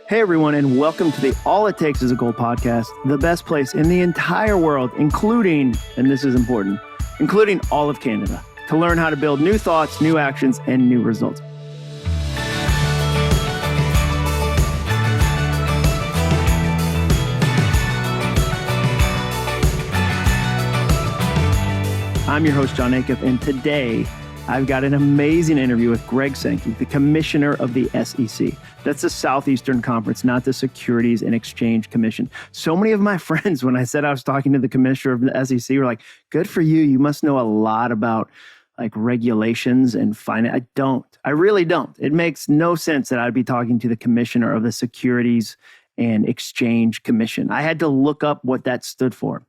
Hey everyone, and welcome to the All It Takes is a Goal podcast, the best place in the entire world, including, and this is important, including all of Canada, to learn how to build new thoughts, new actions, and new results. I'm your host, John Acuff, and today I've got an amazing interview with Greg Sankey, the Commissioner of the SEC. That's the Southeastern Conference, not the Securities and Exchange Commission. So many of my friends, when I said I was talking to the Commissioner of the SEC, were like, good for you. You must know a lot about like regulations and finance. I don't. I really don't. It makes no sense that I'd be talking to the Commissioner of the Securities and Exchange Commission. I had to look up what that stood for.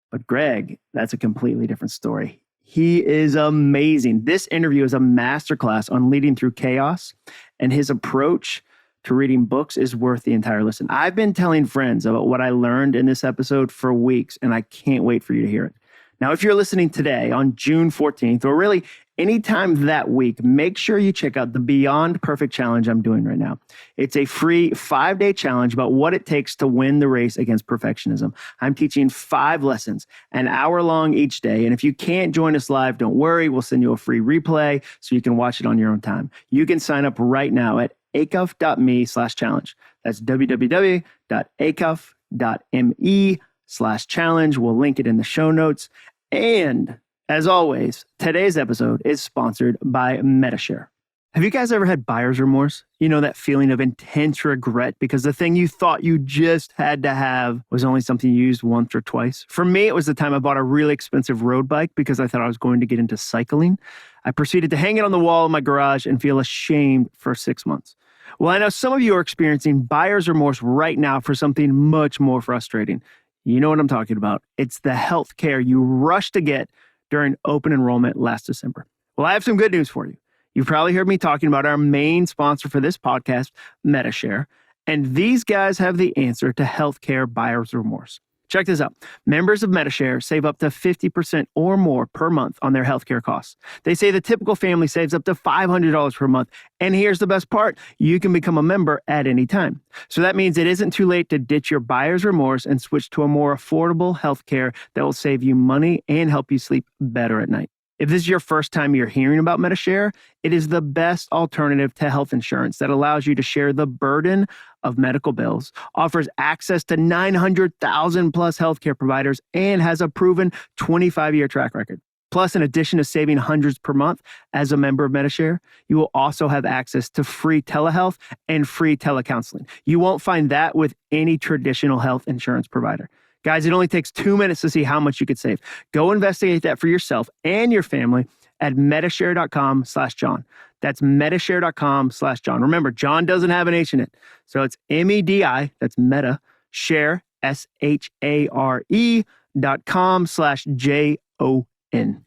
But Greg, that's a completely different story. He is amazing. This interview is a masterclass on leading through chaos, and his approach to reading books is worth the entire listen. I've been telling friends about what I learned in this episode for weeks, and I can't wait for you to hear it. Now, if you're listening today on June 14th, or really anytime that week, make sure you check out the Beyond Perfect Challenge I'm doing right now. It's a free 5-day challenge about what it takes to win the race against perfectionism. I'm teaching 5 lessons, an hour long each day. And if you can't join us live, don't worry. We'll send you a free replay so you can watch it on your own time. You can sign up right now at acuff.me/challenge. That's www.acuff.me/challenge. We'll link it in the show notes. And as always, today's episode is sponsored by Metashare. Have you guys ever had buyer's remorse? You know, that feeling of intense regret because the thing you thought you just had to have was only something you used once or twice. For me, it was the time I bought a really expensive road bike because I thought I was going to get into cycling. I proceeded to hang it on the wall in my garage and feel ashamed for 6 months. Well, I know some of you are experiencing buyer's remorse right now for something much more frustrating. You know what I'm talking about. It's the health care you rushed to get during open enrollment last December. Well, I have some good news for you. You've probably heard me talking about our main sponsor for this podcast, Metashare, and these guys have the answer to healthcare buyer's remorse. Check this out. Members of Metashare save up to 50% or more per month on their healthcare costs. They say the typical family saves up to $500 per month. And here's the best part. You can become a member at any time. So that means it isn't too late to ditch your buyer's remorse and switch to a more affordable healthcare that will save you money and help you sleep better at night. If this is your first time you're hearing about Metashare, it is the best alternative to health insurance that allows you to share the burden of medical bills, offers access to 900,000 plus healthcare providers, and has a proven 25-year track record. Plus, in addition to saving hundreds per month as a member of Metashare, you will also have access to free telehealth and free telecounseling. You won't find that with any traditional health insurance provider. Guys, it only takes 2 minutes to see how much you could save. Go investigate that for yourself and your family at metashare.com/John. That's metashare.com/John. Remember, John doesn't have an H in it. So it's MEDI, that's meta, share, SHARE.com/JON.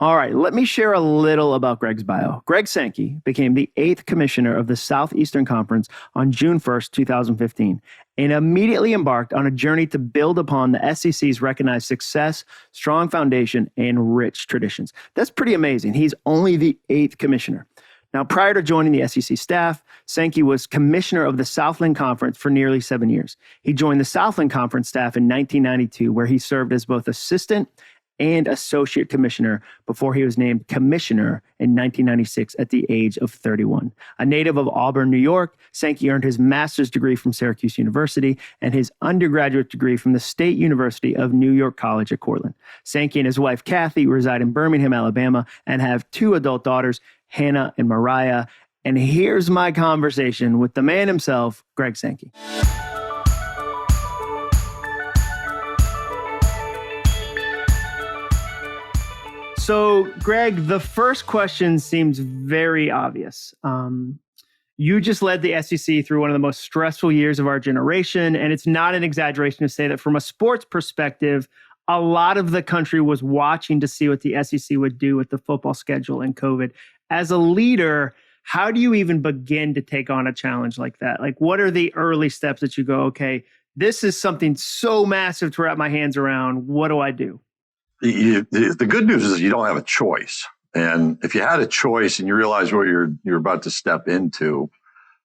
All right, let me share a little about Greg's bio. Greg Sankey became the 8th commissioner of the Southeastern Conference on June 1st, 2015, and immediately embarked on a journey to build upon the SEC's recognized success, strong foundation, and rich traditions. That's pretty amazing. He's only the 8th commissioner. Now, prior to joining the SEC staff, Sankey was commissioner of the Southland Conference for nearly 7 years. He joined the Southland Conference staff in 1992, where he served as both assistant and associate commissioner before he was named commissioner in 1996 at the age of 31. A native of Auburn, New York, Sankey earned his master's degree from Syracuse University and his undergraduate degree from the State University of New York College at Cortland. Sankey and his wife, Kathy, reside in Birmingham, Alabama, and have 2 adult daughters, Hannah and Mariah. And here's my conversation with the man himself, Greg Sankey. So, Greg, the first question seems very obvious. You just led the SEC through one of the most stressful years of our generation, and it's not an exaggeration to say that from a sports perspective, a lot of the country was watching to see what the SEC would do with the football schedule and COVID. As a leader, how do you even begin to take on a challenge like that? Like, what are the early steps that you go, okay, this is something so massive to wrap my hands around. What do I do? The good news is you don't have a choice. And if you had a choice and you realize what you're about to step into,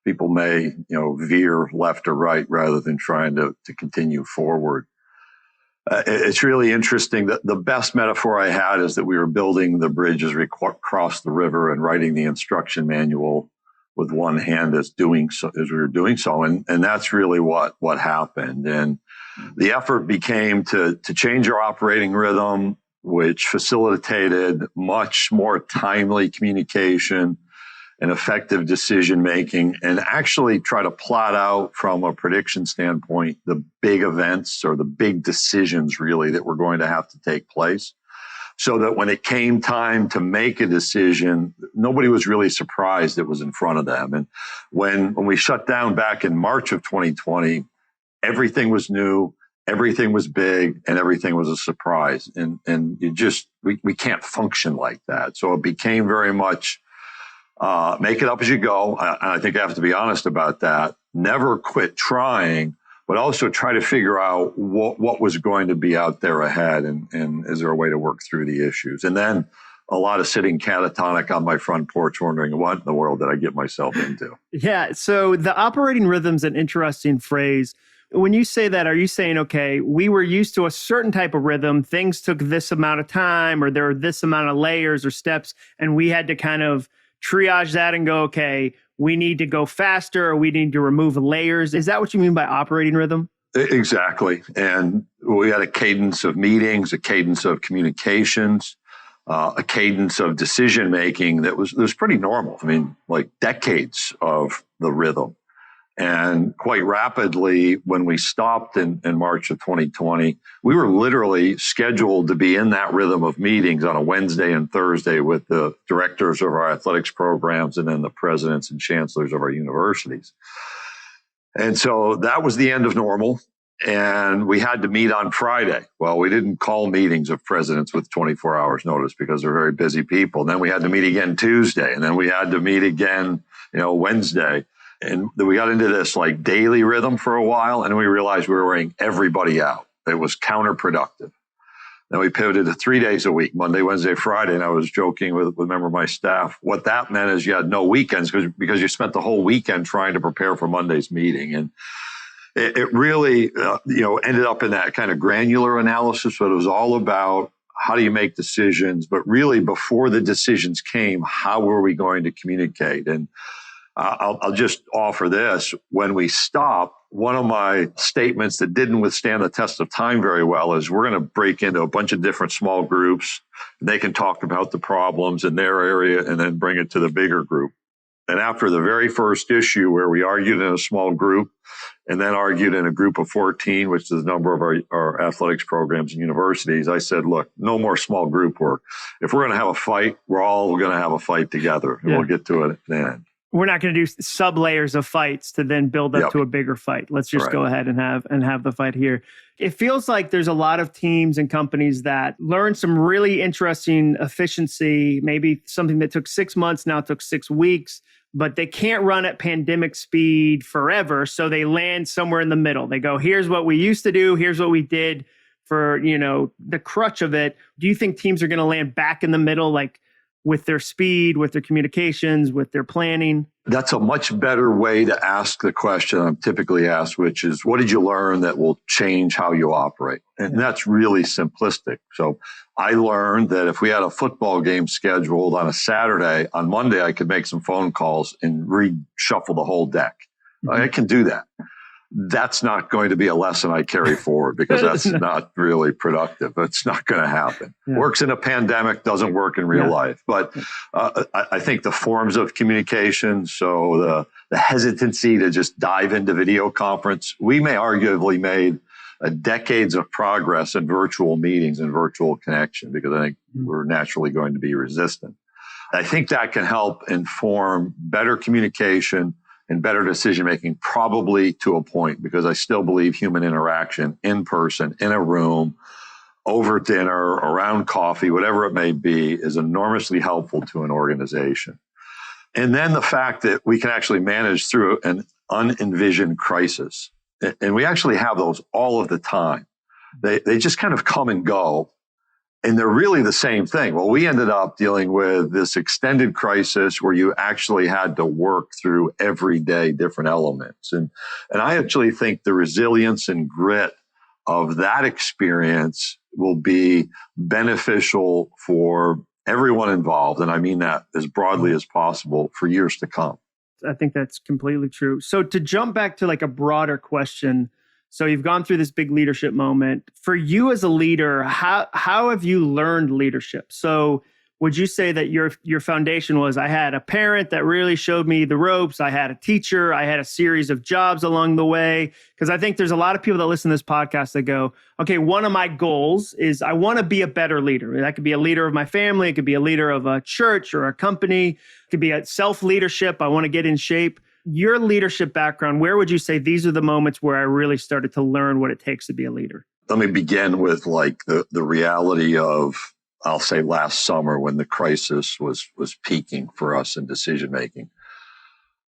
people may, veer left or right rather than trying to continue forward. It's really interesting that the best metaphor I had is that we were building the bridge as we crossed the river and writing the instruction manual with one hand as we were doing so. And that's really what happened. And the effort became to change our operating rhythm, which facilitated much more timely communication and effective decision making, and actually try to plot out from a prediction standpoint the big events or the big decisions really that were going to have to take place, so that when it came time to make a decision, nobody was really surprised it was in front of them. And when we shut down back in March of 2020, everything was new, everything was big, and everything was a surprise. And we can't function like that. So it became very much make it up as you go. And I think I have to be honest about that. Never quit trying, but also try to figure out what was going to be out there ahead, and is there a way to work through the issues? And then a lot of sitting catatonic on my front porch wondering, what in the world did I get myself into? Yeah, so the operating rhythm's an interesting phrase. When you say that, are you saying, okay, we were used to a certain type of rhythm, things took this amount of time, or there were this amount of layers or steps, and we had to kind of triage that and go, okay, we need to go faster, or we need to remove layers? Is that what you mean by operating rhythm? Exactly. And we had a cadence of meetings, a cadence of communications, a cadence of decision making that was pretty normal. I mean, like decades of the rhythm. And quite rapidly, when we stopped in March of 2020, we were literally scheduled to be in that rhythm of meetings on a Wednesday and Thursday with the directors of our athletics programs and then the presidents and chancellors of our universities. And so that was the end of normal. And we had to meet on Friday. Well, we didn't call meetings of presidents with 24 hours notice because they're very busy people. And then we had to meet again Tuesday. And then we had to meet again, Wednesday. And we got into this like daily rhythm for a while, and we realized we were wearing everybody out. It was counterproductive. Then we pivoted to 3 days a week, Monday, Wednesday, Friday. And I was joking with a member of my staff. What that meant is you had no weekends because you spent the whole weekend trying to prepare for Monday's meeting. And it really, ended up in that kind of granular analysis, but it was all about how do you make decisions? But really, before the decisions came, how were we going to communicate? And I'll just offer this. When we stopped, one of my statements that didn't withstand the test of time very well is we're going to break into a bunch of different small groups. They can talk about the problems in their area and then bring it to the bigger group. And after the very first issue where we argued in a small group and then argued in a group of 14, which is the number of our athletics programs and universities, I said, look, no more small group work. If we're going to have a fight, we're all going to have a fight together, and we'll get to it then. We're not going to do sub layers of fights to then build up to a bigger fight. Let's just go ahead and have the fight here. It feels like there's a lot of teams and companies that learn some really interesting efficiency, maybe something that took 6 months now took 6 weeks, but they can't run at pandemic speed forever. So they land somewhere in the middle. They go, here's what we used to do. Here's what we did for, the crutch of it. Do you think teams are going to land back in the middle, like with their speed, with their communications, with their planning? That's a much better way to ask the question I'm typically asked, which is, what did you learn that will change how you operate? And that's really simplistic. So I learned that if we had a football game scheduled on a Saturday, on Monday, I could make some phone calls and reshuffle the whole deck. I can do that. That's not going to be a lesson I carry forward because that's not really productive. It's not going to happen. Works in a pandemic, doesn't work in real life. But I think the forms of communication, so the hesitancy to just dive into video conference, we may arguably made decades of progress in virtual meetings and virtual connection because I think we're naturally going to be resistant. I think that can help inform better communication and better decision-making, probably to a point, because I still believe human interaction in person, in a room, over dinner, around coffee, whatever it may be, is enormously helpful to an organization. And then the fact that we can actually manage through an unenvisioned crisis. And we actually have those all of the time. They just kind of come and go. And they're really the same thing. Well, we ended up dealing with this extended crisis where you actually had to work through everyday different elements. And I actually think the resilience and grit of that experience will be beneficial for everyone involved. And I mean that as broadly as possible for years to come. I think that's completely true. So to jump back to like a broader question, so you've gone through this big leadership moment. For you as a leader, how have you learned leadership? So would you say that your foundation was, I had a parent that really showed me the ropes, I had a teacher, I had a series of jobs along the way? Because I think there's a lot of people that listen to this podcast that go, okay, one of my goals is I want to be a better leader. That could be a leader of my family. It could be a leader of a church or a company. It could be a self-leadership. I want to get in shape. Your leadership background, where would you say these are the moments where I really started to learn what it takes to be a leader? Let me begin with like the reality of, I'll say last summer when the crisis was peaking for us in decision making.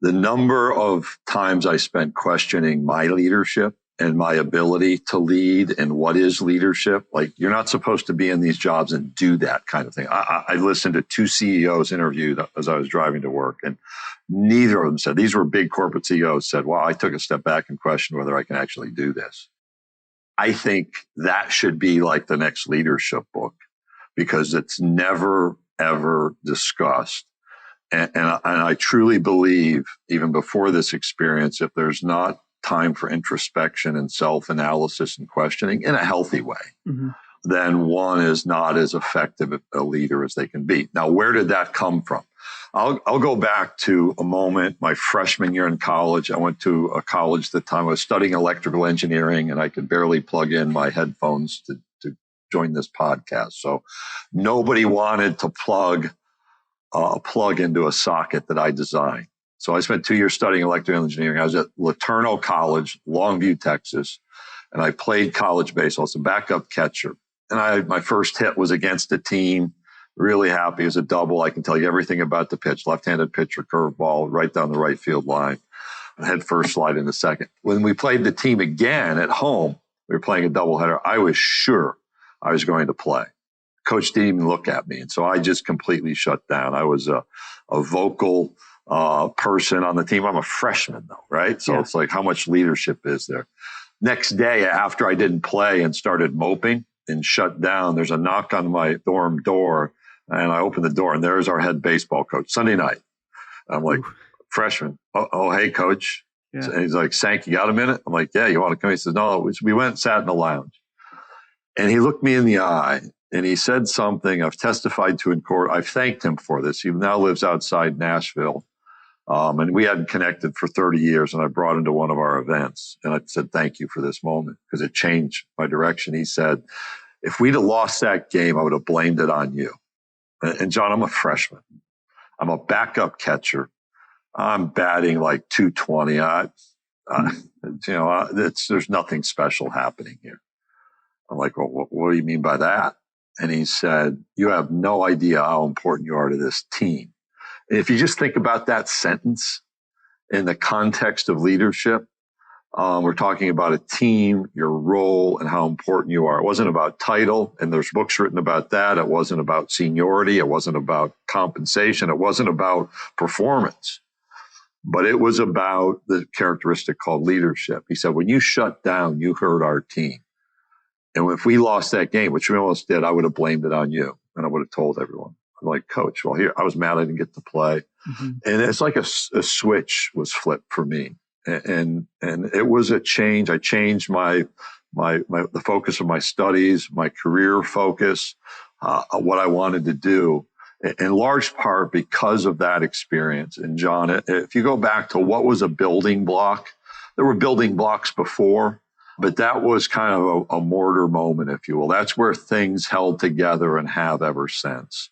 The number of times I spent questioning my leadership and my ability to lead and what is leadership. Like, you're not supposed to be in these jobs and do that kind of thing. I listened to 2 CEOs interviewed as I was driving to work, and neither of them said, these were big corporate CEOs, said, well, I took a step back and questioned whether I can actually do this. I think that should be like the next leadership book, because it's never, ever discussed. And I truly believe, even before this experience, if there's not time for introspection and self-analysis and questioning in a healthy way, then one is not as effective a leader as they can be. Now, where did that come from? I'll go back to a moment, my freshman year in college. I went to a college at the time. I was studying electrical engineering, and I could barely plug in my headphones to join this podcast. So nobody wanted to plug into a socket that I designed. So I spent 2 years studying electrical engineering. I was at Laterno College, Longview, Texas, and I played college baseball as a backup catcher. And my first hit was against a team. Really happy. It was a double. I can tell you everything about the pitch. Left-handed pitcher, curveball, right down the right field line. Head first, slide into second. When we played the team again at home, we were playing a doubleheader. I was sure I was going to play. Coach didn't even look at me. And so I just completely shut down. I was a vocal person on the team. I'm a freshman though, right? So It's like, how much leadership is there? Next day, after I didn't play and started moping and shut down, there's a knock on my dorm door, and I open the door, and there's our head baseball coach, Sunday night. I'm like, freshman. Oh, hey, coach. Yeah. And he's like, Sankey, you got a minute? I'm like, yeah, you want to come? He says, no. We went and sat in the lounge. And he looked me in the eye, and he said something I've testified to in court. I've thanked him for this. He now lives outside Nashville. And we hadn't connected for 30 years, and I brought him to one of our events. And I said, thank you for this moment, because it changed my direction. He said, if we'd have lost that game, I would have blamed it on you. And John, I'm a freshman. I'm a backup catcher. I'm batting like 220. There's nothing special happening here. I'm like, well, what do you mean by that? And he said, you have no idea how important you are to this team. And if you just think about that sentence in the context of leadership, we're talking about a team, your role, and how important you are. It wasn't about title, and there's books written about that. It wasn't about seniority. It wasn't about compensation. It wasn't about performance. But it was about the characteristic called leadership. He said, when you shut down, you hurt our team. And if we lost that game, which we almost did, I would have blamed it on you. And I would have told everyone. I'm like, coach, well, here, I was mad I didn't get to play. And it's like a switch was flipped for me. And it was a change. I changed the focus of my studies, my career focus, what I wanted to do, in large part because of that experience. And John, if you go back to what was a building block, there were building blocks before, but that was kind of a mortar moment, if you will. That's where things held together and have ever since.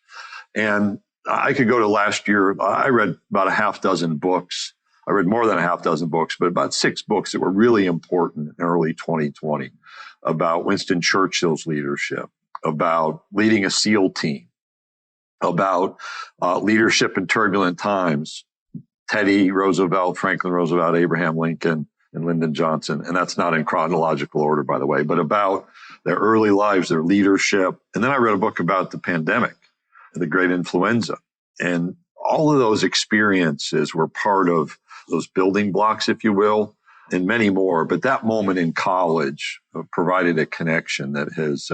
And I could go to last year. I read about a half dozen books. I read more than a half dozen books, but about 6 books that were really important in early 2020 about Winston Churchill's leadership, about leading a SEAL team, about leadership in turbulent times, Teddy Roosevelt, Franklin Roosevelt, Abraham Lincoln, and Lyndon Johnson. And that's not in chronological order, by the way, but about their early lives, their leadership. And then I read a book about the pandemic, the great influenza. And all of those experiences were part of those building blocks, if you will, and many more. But that moment in college provided a connection that has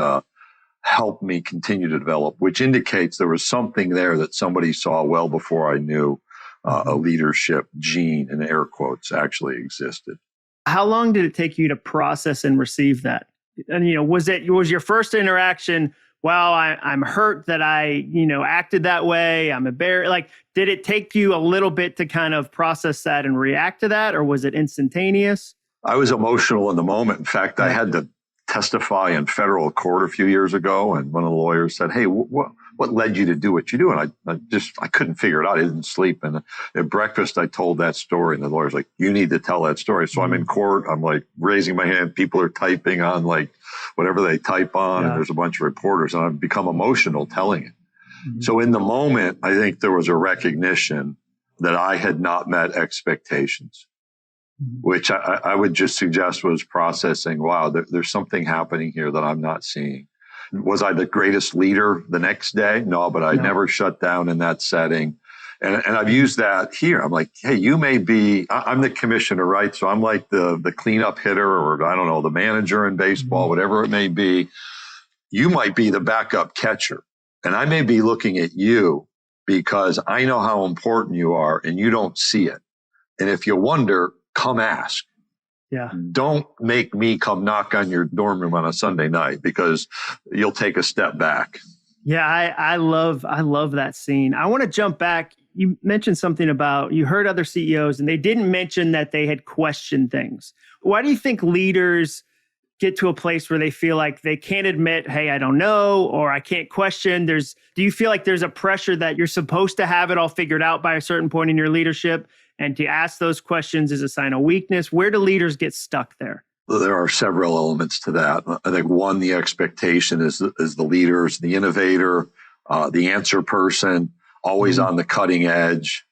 helped me continue to develop, which indicates there was something there that somebody saw well before I knew a leadership gene, in air quotes, actually existed. How long did it take you to process and receive that? And, was your first interaction, well, I'm hurt that I, acted that way. I'm embarrassed. Like, did it take you a little bit to kind of process that and react to that? Or was it instantaneous? I was emotional in the moment. In fact, I had to testify in federal court a few years ago. And one of the lawyers said, hey, what led you to do what you do? And I couldn't figure it out. I didn't sleep. And at breakfast, I told that story. And the lawyer's like, you need to tell that story. So I'm in court. I'm like raising my hand. People are typing on like whatever they type on. Yeah. And there's a bunch of reporters. And I've become emotional telling it. Mm-hmm. So in the moment, I think there was a recognition that I had not met expectations, which I would just suggest was processing, wow, there's something happening here that I'm not seeing. Was I the greatest leader the next day? No, but I never shut down in that setting. And I've used that here. I'm like, hey, you may be, I'm the commissioner, right? So I'm like the cleanup hitter, or I don't know, the manager in baseball, whatever it may be. You might be the backup catcher. And I may be looking at you because I know how important you are and you don't see it. And if you wonder, come ask. Yeah. Don't make me come knock on your dorm room on a Sunday night because you'll take a step back. Yeah, I love that scene. I want to jump back. You mentioned something about you heard other CEOs and they didn't mention that they had questioned things. Why do you think leaders get to a place where they feel like they can't admit, hey, I don't know, or I can't question? Do you feel like there's a pressure that you're supposed to have it all figured out by a certain point in your leadership? And to ask those questions is a sign of weakness. Where do leaders get stuck there? There are several elements to that. I think one, the expectation is the leader, is the innovator, the answer person, always on the cutting edge.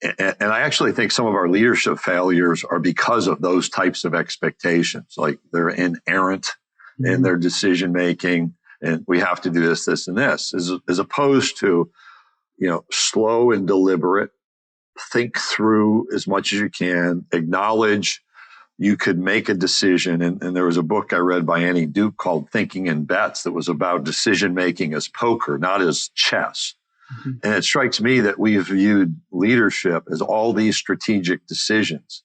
And I actually think some of our leadership failures are because of those types of expectations. Like they're inerrant in their decision making, and we have to do this, this, and this, as opposed to, slow and deliberate. Think through as much as you can, acknowledge you could make a decision. And there was a book I read by Annie Duke called Thinking in Bets that was about decision-making as poker, not as chess. Mm-hmm. And it strikes me that we've viewed leadership as all these strategic decisions.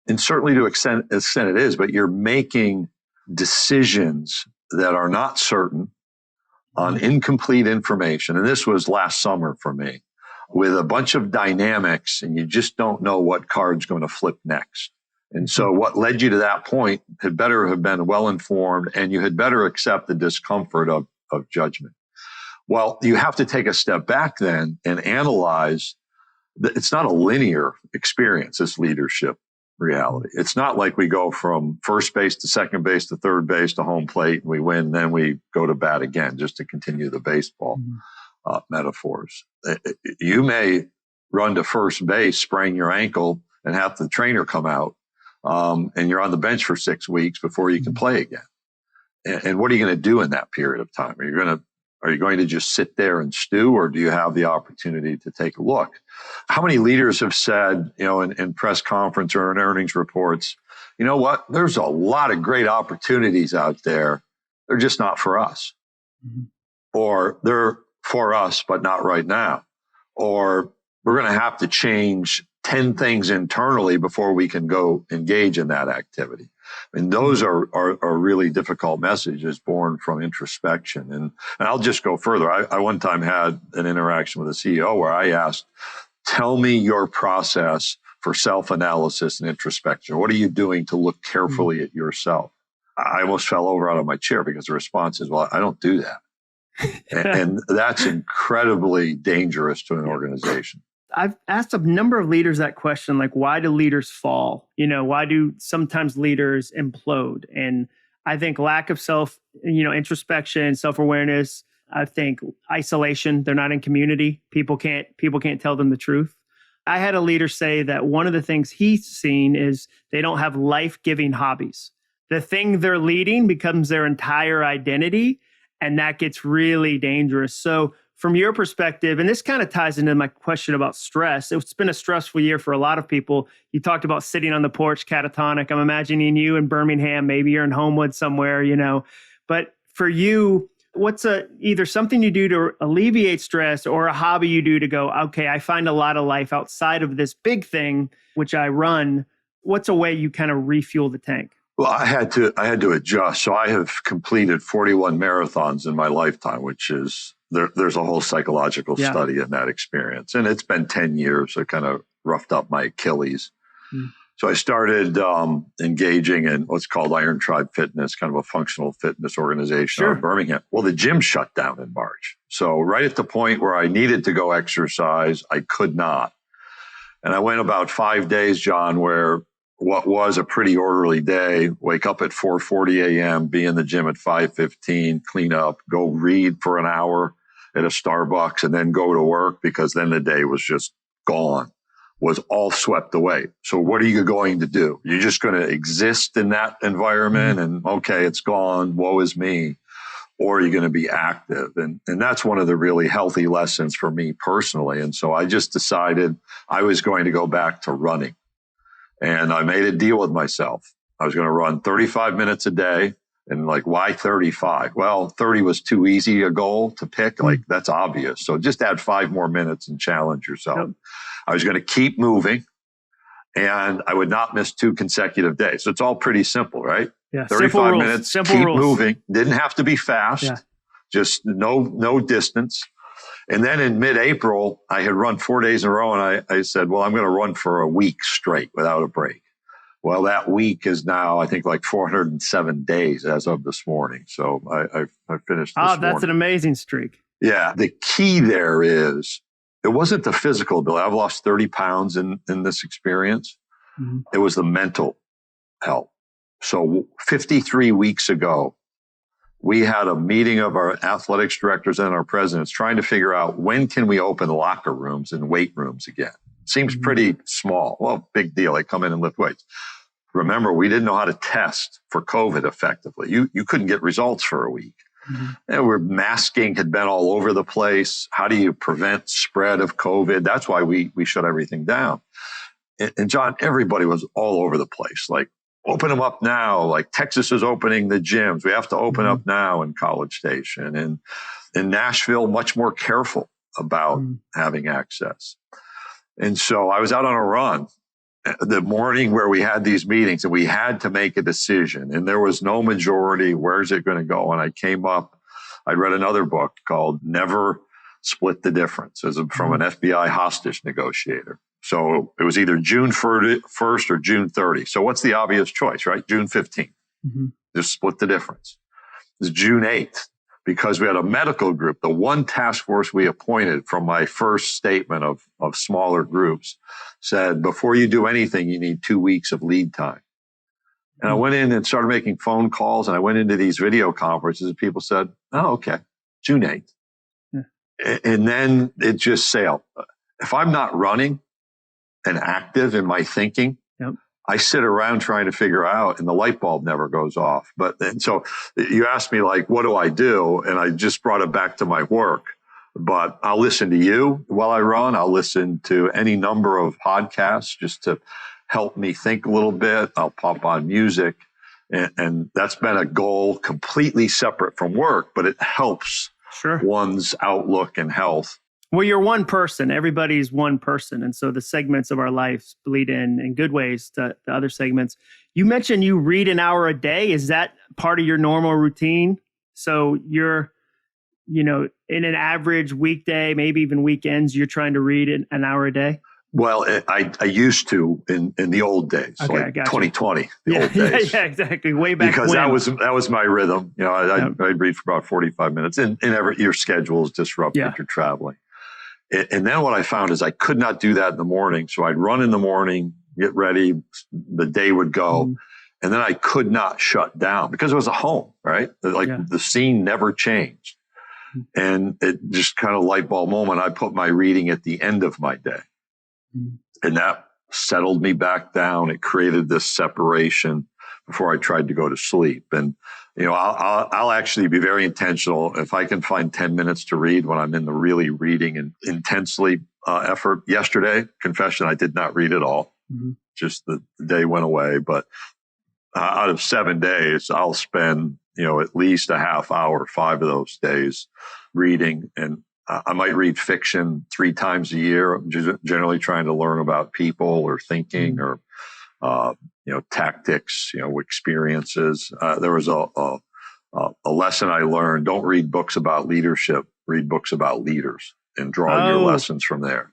And certainly to extent it is, but you're making decisions that are not certain on incomplete information. And this was last summer for me, with a bunch of dynamics, and you just don't know what card's going to flip next. And so what led you to that point had better have been well-informed, and you had better accept the discomfort of judgment. Well, you have to take a step back then and analyze that it's not a linear experience, this leadership reality. It's not like we go from first base to second base to third base to home plate, and we win, and then we go to bat again, just to continue the baseball metaphors. You may run to first base, sprain your ankle, and have the trainer come out, and you're on the bench for 6 weeks before you can play again. And what are you going to do in that period of time? Are you going to just sit there and stew, or do you have the opportunity to take a look? How many leaders have said, in press conference or in earnings reports, you know what? There's a lot of great opportunities out there. They're just not for us. Mm-hmm. Or they're for us, but not right now. Or we're going to have to change 10 things internally before we can go engage in that activity. I mean, those are really difficult messages born from introspection. And I'll just go further. I one time had an interaction with a CEO where I asked, tell me your process for self-analysis and introspection. What are you doing to look carefully at yourself? I almost fell over out of my chair because the response is, well, I don't do that. And that's incredibly dangerous to an organization. I've asked a number of leaders that question, like, why do leaders fall? Why do sometimes leaders implode? And I think lack of introspection, self-awareness. I think isolation. They're not in community. People can't tell them the truth. I had a leader say that one of the things he's seen is they don't have life-giving hobbies. The thing they're leading becomes their entire identity, and that gets really dangerous. So from your perspective, and this kind of ties into my question about stress, it's been a stressful year for a lot of people. You talked about sitting on the porch, catatonic. I'm imagining you in Birmingham, maybe you're in Homewood somewhere, But for you, what's either something you do to alleviate stress or a hobby you do to go, okay, I find a lot of life outside of this big thing, which I run. What's a way you kind of refuel the tank? Well, I had to adjust. So I have completed 41 marathons in my lifetime, which is there's a whole psychological study in that experience. And it's been 10 years. I kind of roughed up my Achilles. So I started engaging in what's called Iron Tribe Fitness, kind of a functional fitness organization out of Birmingham. Well, the gym shut down in March. So right at the point where I needed to go exercise, I could not. And I went about 5 days, John, where what was a pretty orderly day, wake up at 4:40 a.m., be in the gym at 5:15, clean up, go read for an hour at a Starbucks, and then go to work, because then the day was just gone, was all swept away. So what are you going to do? You're just going to exist in that environment and, okay, it's gone, woe is me. Or are you going to be active? And that's one of the really healthy lessons for me personally. And so I just decided I was going to go back to running. And I made a deal with myself. I was going to run 35 minutes a day. And like, why 35? Well, 30 was too easy a goal to pick. Like, that's obvious. So just add 5 more minutes and challenge yourself. Yep. I was going to keep moving, and I would not miss 2 consecutive days. So it's all pretty simple, right? Yeah. 35 minutes, simple keep rules. moving. Didn't have to be fast, just no distance. And then in mid-April, I had run 4 days in a row, and I said, well, I'm going to run for a week straight without a break. Well, that week is now, I think, like 407 days as of this morning. So I finished this morning. That's an amazing streak. Yeah. The key there is, it wasn't the physical ability. I've lost 30 pounds in this experience. It was the mental health. So 53 weeks ago, we had a meeting of our athletics directors and our presidents trying to figure out, when can we open locker rooms and weight rooms again? Seems pretty small. Well, big deal. They come in and lift weights. Remember, we didn't know how to test for COVID effectively. You couldn't get results for a week. And masking had been all over the place. How do you prevent spread of COVID? That's why we shut everything down. And John, everybody was all over the place. Like, open them up now. Like, Texas is opening the gyms. We have to open up now in College Station. And in Nashville, much more careful about having access. And so I was out on a run the morning where we had these meetings, and we had to make a decision, and there was no majority. Where's it going to go? And I read another book called Never Split the Difference, from an FBI hostage negotiator. So it was either June 1st or June 30. So what's the obvious choice, right? June 15th. Just split the difference. It's June 8th. Because we had a medical group, the one task force we appointed from my first statement of smaller groups said, before you do anything, you need 2 weeks of lead time. And I went in and started making phone calls, and I went into these video conferences, and people said, oh, okay, June 8th. And then it just sailed. If I'm not running and active in my thinking, I sit around trying to figure out, and the light bulb never goes off. And so you asked me, like, what do I do? And I just brought it back to my work. But I'll listen to you while I run. I'll listen to any number of podcasts just to help me think a little bit. I'll pop on music. And that's been a goal completely separate from work, but it helps one's outlook and health. Well, you're one person. Everybody's one person. And so the segments of our lives bleed in good ways to the other segments. You mentioned you read an hour a day. Is that part of your normal routine? So you're, in an average weekday, maybe even weekends, you're trying to read an hour a day? Well, I used to in the old days, like 2020, old days. Yeah, exactly. Way back because when. that was my rhythm. I'd read for about 45 minutes, and your schedule is disrupted if you're traveling. And then what I found is I could not do that in the morning. So I'd run in the morning, get ready, the day would go. And then I could not shut down because it was a home, right? The scene never changed. And it just kind of light bulb moment. I put my reading at the end of my day. And that settled me back down. It created this separation before I tried to go to sleep. And, I'll actually be very intentional. If I can find 10 minutes to read when I'm in the really reading and intensely effort. Yesterday, confession, I did not read at all. Just the day went away. But out of 7 days, I'll spend, at least a half hour, 5 of those days reading. And I might read fiction 3 times a year. I'm just generally trying to learn about people or thinking or, tactics, experiences. There was a lesson I learned. Don't read books about leadership, read books about leaders and draw your lessons from there.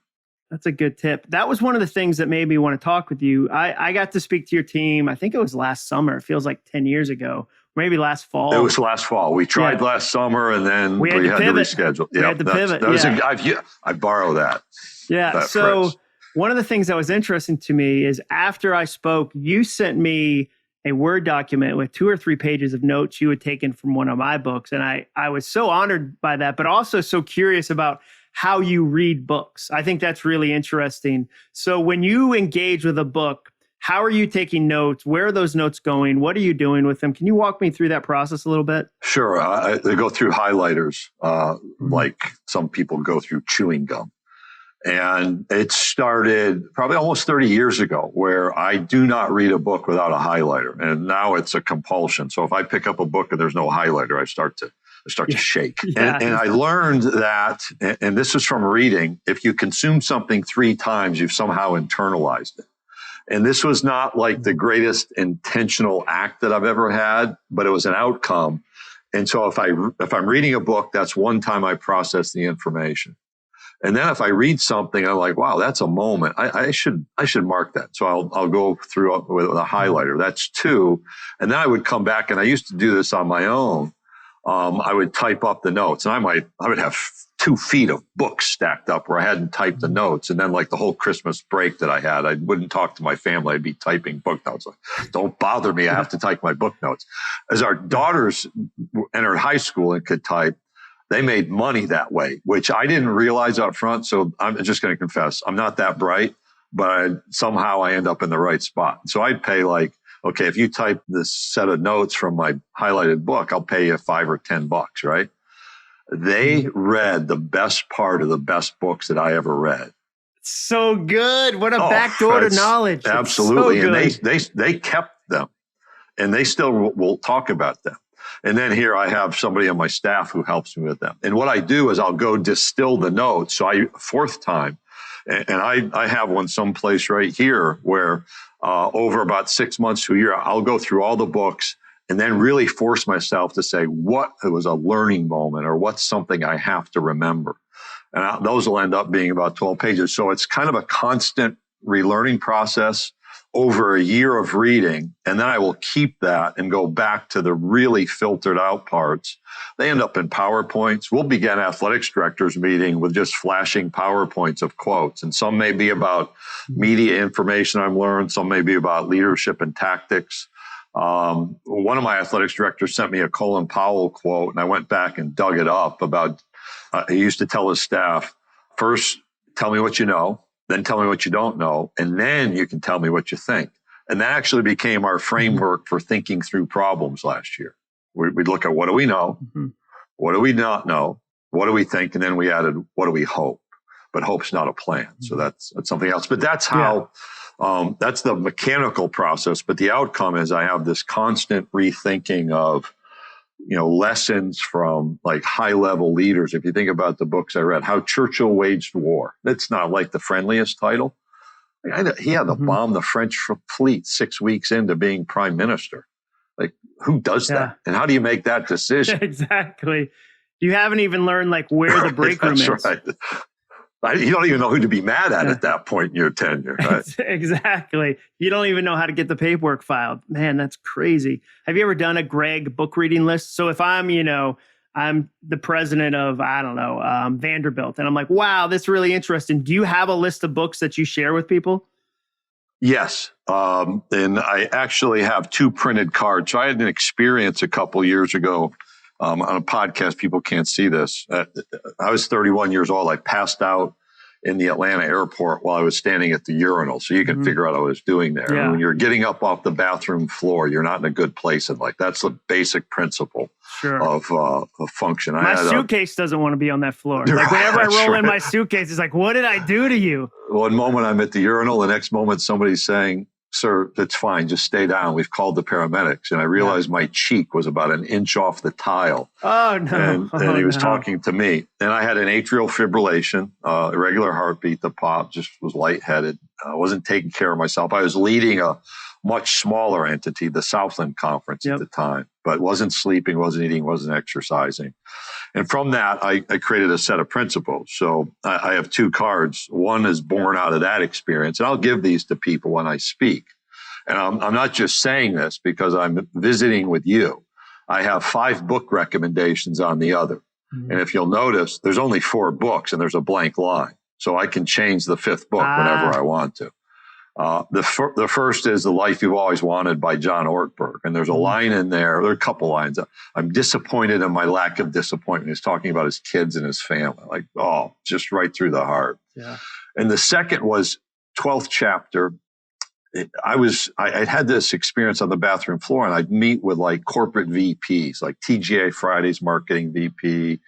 That's a good tip. That was one of the things that made me want to talk with you. I got to speak to your team. I think it was last summer. It feels like 10 years ago, maybe last fall. It was last fall. We tried last summer and then we had to reschedule. We had to pivot. I borrow that. Yeah. That so phrase. One of the things that was interesting to me is after I spoke, you sent me a Word document with 2 or 3 pages of notes you had taken from one of my books. And I was so honored by that, but also so curious about how you read books. I think that's really interesting. So when you engage with a book, how are you taking notes? Where are those notes going? What are you doing with them? Can you walk me through that process a little bit? Sure. I go through highlighters, like some people go through chewing gum. And it started probably almost 30 years ago where I do not read a book without a highlighter. And now it's a compulsion. So if I pick up a book and there's no highlighter, I start to shake. Yeah. And I learned that, and this is from reading, if you consume something 3 times, you've somehow internalized it. And this was not like the greatest intentional act that I've ever had, but it was an outcome. And so if I'm reading a book, that's one time I process the information. And then if I read something, I'm like, wow, that's a moment. I should mark that. So I'll go through with a highlighter. That's 2. And then I would come back, and I used to do this on my own. I would type up the notes, and I would have 2 feet of books stacked up where I hadn't typed the notes. And then like the whole Christmas break that I had, I wouldn't talk to my family. I'd be typing book notes. Like, don't bother me. I have to type my book notes. As our daughters entered high school and could type, they made money that way, which I didn't realize up front. So I'm just going to confess, I'm not that bright, but somehow I end up in the right spot. So I'd pay like, okay, if you type this set of notes from my highlighted book, I'll pay you $5 or $10, right? They read the best part of the best books that I ever read. So good. What a backdoor to knowledge. Absolutely. So and they kept them, and they still will talk about them. And then here I have somebody on my staff who helps me with them. And what I do is I'll go distill the notes. So 4th time, and I have one someplace right here where over about 6 months to a year, I'll go through all the books and then really force myself to say what was a learning moment or what's something I have to remember. And those will end up being about 12 pages. So it's kind of a constant relearning process over a year of reading. And then I will keep that and go back to the really filtered out parts. They end up in PowerPoints. We'll begin athletics directors meeting with just flashing PowerPoints of quotes. And some may be about media information I've learned. Some may be about leadership and tactics. One of my athletics directors sent me a Colin Powell quote, and I went back and dug it up about, he used to tell his staff, first, tell me what you know, then tell me what you don't know, and then you can tell me what you think. And that actually became our framework for thinking through problems last year. We'd look at what do we know, what do we not know, what do we think, and then we added what do we hope. But hope's not a plan, so that's something else. But that's how that's the mechanical process. But the outcome is I have this constant rethinking of lessons from like high level leaders. If you think about the books I read, How Churchill Waged War, it's not like the friendliest title. He had to bomb the French fleet 6 weeks into being prime minister. Like, who does that? And how do you make that decision? Exactly. You haven't even learned like where the break room is. Right. You don't even know who to be mad at that point in your tenure. Right? Exactly. You don't even know how to get the paperwork filed. Man, that's crazy. Have you ever done a Greg book reading list? So if I'm, I'm the president of, Vanderbilt, and I'm like, wow, that's really interesting. Do you have a list of books that you share with people? Yes. And I actually have 2 printed cards. So I had an experience a couple years ago on a podcast. People can't see this. I was 31 years old. I passed out in the Atlanta airport while I was standing at the urinal. So you can figure out what I was doing there. Yeah. And when you're getting up off the bathroom floor, you're not in a good place in life. That's the basic principle of function. My suitcase doesn't want to be on that floor. Like whenever I roll in my suitcase, it's like, what did I do to you? One moment I'm at the urinal, the next moment somebody's saying, sir, that's fine. Just stay down. We've called the paramedics. And I realized my cheek was about an inch off the tile. Oh, no. And he was talking to me. And I had an atrial fibrillation, irregular heartbeat, the pop, just was lightheaded. I wasn't taking care of myself. I was leading a much smaller entity, the Southland Conference at the time, but wasn't sleeping, wasn't eating, wasn't exercising. And from that, I created a set of principles. So I have 2 cards. One is born out of that experience. And I'll give these to people when I speak. And I'm not just saying this because I'm visiting with you. I have 5 book recommendations on the other. And if you'll notice, there's only 4 books and there's a blank line. So I can change the 5th book whenever I want to. The first is The Life You've Always Wanted by John Ortberg. And there's a line in there, there are a couple lines. I'm disappointed in my lack of disappointment. He's talking about his kids and his family. Like, just right through the heart. Yeah. And the second was 12th chapter. I had this experience on the bathroom floor, and I'd meet with like corporate VPs, like TGA Fridays marketing VP,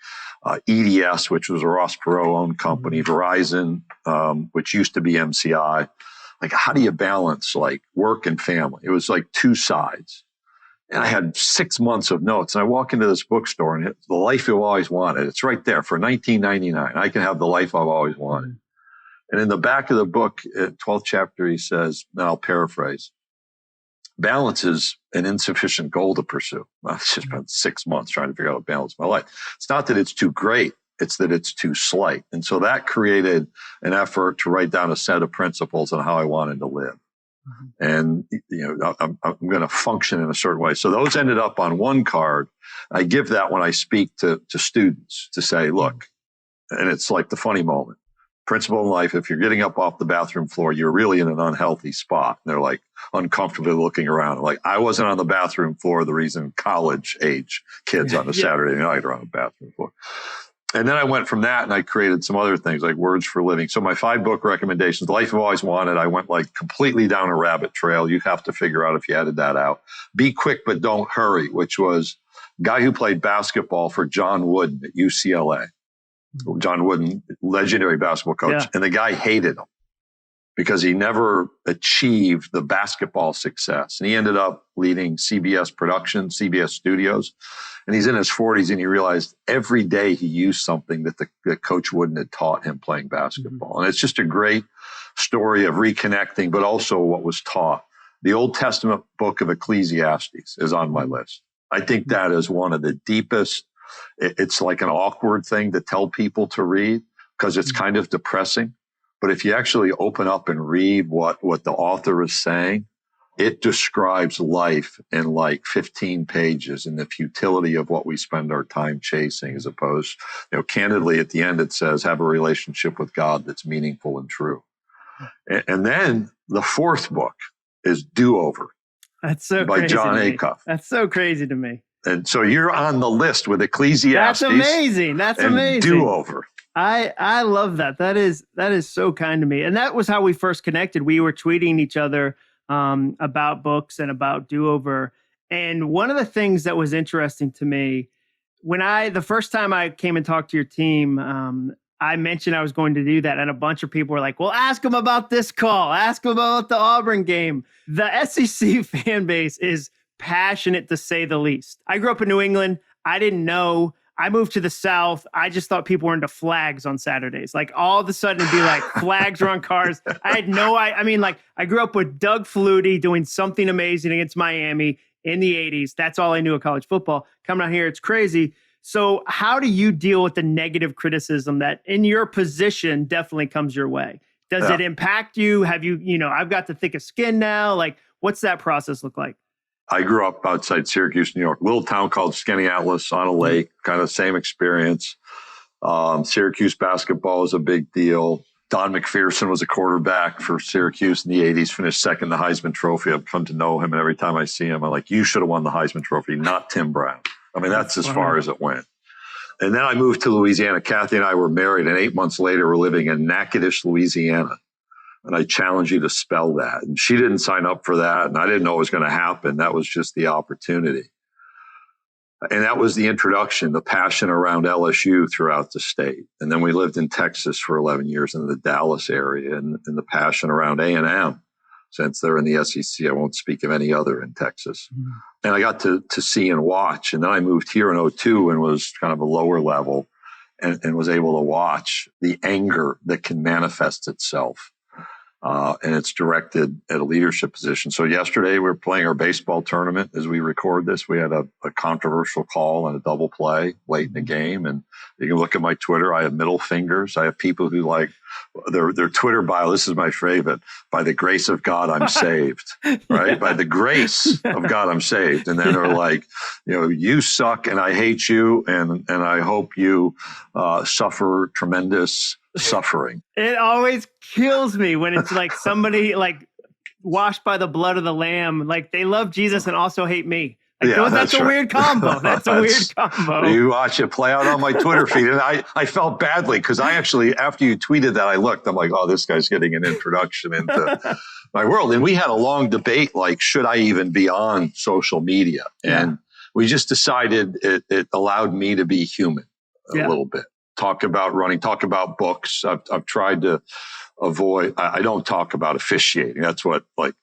EDS, which was a Ross Perot owned company, Verizon, which used to be MCI. Like, how do you balance like work and family? It was like 2 sides. And I had 6 months of notes. And I walk into this bookstore and it's The Life You've Always Wanted. It's right there for $19.99. I can have the life I've always wanted. And in the back of the book, 12th chapter, he says, and I'll paraphrase, balance is an insufficient goal to pursue. I've just spent 6 months trying to figure out how to balance my life. It's not that it's too great. It's that it's too slight. And so that created an effort to write down a set of principles on how I wanted to live. And, I'm going to function in a certain way. So those ended up on 1 card. I give that when I speak to students to say, look, and it's like the funny moment. Principle in life, if you're getting up off the bathroom floor, you're really in an unhealthy spot. And they're like uncomfortably looking around. Like, I wasn't on the bathroom floor, the reason college age kids on a Saturday night are on the bathroom floor. And then I went from that and I created some other things like Words for Living. So my 5 book recommendations, The Life I've Always Wanted, I went like completely down a rabbit trail. You have to figure out if you added that out. Be Quick, But Don't Hurry, which was a guy who played basketball for John Wooden at UCLA. John Wooden, legendary basketball coach. And the guy hated him because he never achieved the basketball success. And he ended up leading CBS Productions, CBS Studios. And he's in his 40s and he realized every day he used something that Coach Wooden had taught him playing basketball. And it's just a great story of reconnecting, but also what was taught. The Old Testament book of Ecclesiastes is on my list. I think that is one of the deepest. It's like an awkward thing to tell people to read because it's kind of depressing. But if you actually open up and read what the author is saying, it describes life in like 15 pages and the futility of what we spend our time chasing, as opposed, candidly at the end, it says, have a relationship with God that's meaningful and true. And then the 4th book is Do Over. That's so by crazy John to me. Acuff. That's so crazy to me. And so you're on the list with Ecclesiastes. That's amazing. That's amazing. Do Over. I love that. That is so kind to me. And that was how we first connected. We were tweeting each other about books and about Do Over. And one of the things that was interesting to me, the first time I came and talked to your team, I mentioned I was going to do that. And a bunch of people were like, well, ask them about this call. Ask them about the Auburn game. The SEC fan base is passionate, to say the least. I grew up in New England. I didn't know. I moved to the South. I just thought people were into flags on Saturdays. Like, all of a sudden it'd be like flags were on cars. I had I grew up with Doug Flutie doing something amazing against Miami in the 80s. That's all I knew of college football. Coming out here, it's crazy. So how do you deal with the negative criticism that in your position definitely comes your way? Does it impact you? Have you, I've got the thickest skin now. Like, what's that process look like? I grew up outside Syracuse, New York, little town called Skaneateles on a lake, kind of same experience. Syracuse basketball is a big deal. Don McPherson was a quarterback for Syracuse in the 80s, finished second in the Heisman Trophy. I've come to know him, and every time I see him, I'm like, you should have won the Heisman Trophy, not Tim Brown. I mean, that's as far as it went. And then I moved to Louisiana. Kathy and I were married, and 8 months later, we're living in Natchitoches, Louisiana. And I challenge you to spell that. And she didn't sign up for that, and I didn't know it was going to happen. That was just the opportunity. And that was the introduction, the passion around LSU throughout the state. And then we lived in Texas for 11 years in the Dallas area, and the passion around A&M. Since they're in the SEC, I won't speak of any other in Texas. Mm-hmm. And I got to see and watch. And then I moved here in 2002 and was kind of a lower level and was able to watch the anger that can manifest itself. And it's directed at a leadership position. So yesterday we were playing our baseball tournament. As we record this, we had a controversial call and a double play late in the game. And you can look at my Twitter. I have middle fingers. I have people who like their Twitter bio. This is my favorite. By the grace of God, I'm saved. Right? Yeah. By the grace of God, I'm saved. And then they're like, you suck and I hate you. And I hope you suffer tremendous suffering. It always kills me when it's like somebody like washed by the blood of the Lamb. Like they love Jesus and also hate me. Like, that's a weird combo. That's a weird combo. You watch it play out on my Twitter feed. And I felt badly because I actually, after you tweeted that, I looked, I'm like, oh, this guy's getting an introduction into my world. And we had a long debate, like, should I even be on social media? And we just decided it allowed me to be human a little bit. Talk about running, talk about books. I've tried to avoid, I don't talk about officiating. That's what, like,